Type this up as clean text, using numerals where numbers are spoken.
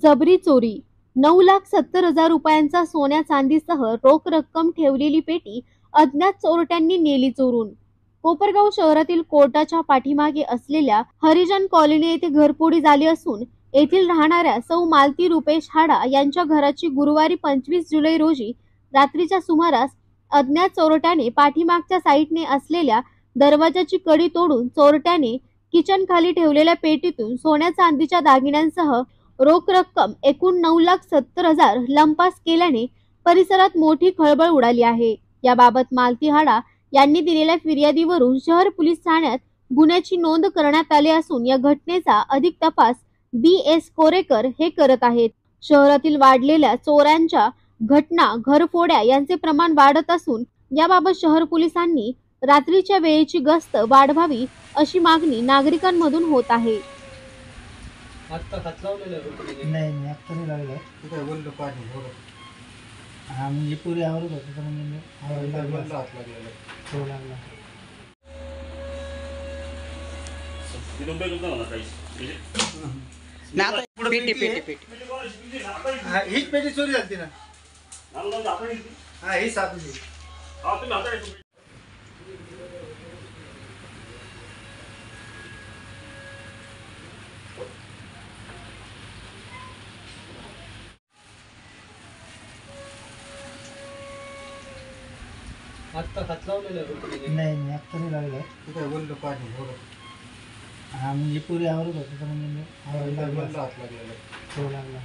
जबरी चोरी 9,70,000 रुपयांचा सोन्या चांदीसह रोख रक्कम ठेवलेली पेटी अज्ञात चोरट्यांनी नेली चोरून। कोपरगाव शहरातील कोर्टाच्या पाठीमागे असलेल्या हरिजन कॉलनी येथे घरफोडी झाली असून येथील राहणाऱ्या सौ मालती रुपेश हाडा यांच्या घराची गुरुवारी 25 जुलै रोजी रात्रीच्या सुमारास अज्ञात चोरट्याने पाठीमागच्या साईडने असलेल्या दरवाजाची कडी तोडून चोरट्याने किचन खाली ठेवलेल्या पेटीतून सोन्या चांदीच्या दागिन्यांसह रोख रक्कम एकूण 9,70,000 लंपास केल्याने परिसरात मोठी खळबळ उडाली आहे। याबाबत मालती हाडा यांनी दिलेल्या फिर्यादीवरून शहर पोलीस ठाण्यात गुन्ह्याची नोंद करण्यात आली असून या घटनेचा अधिक तपास BS कोरेकर हे करत आहेत। शहरातील वाढलेल्या चोऱ्यांच्या घटना घरफोड्या यांचे प्रमाण वाढत असून याबाबत शहर पोलिसांनी रात्रीच्या वेळेची गस्त वाढवावी अशी मागणी नागरिकांमधून होत आहे। आता हात लावलेला नाही आता नाही लागला कुठे बोललो पाणी बोल हा म्हणजे पुरी आवरत होतं तर म्हणजे हात लागलेला तो लागला हीच पेटी चोरी झाली ना हा ही सापडली आता हात लावलेला नाही आता नाही लागला कुठे बोललो पाणी बोल हा म्हणजे पुरी आवरत होतं तर म्हणजे हात लागलेला तो लागला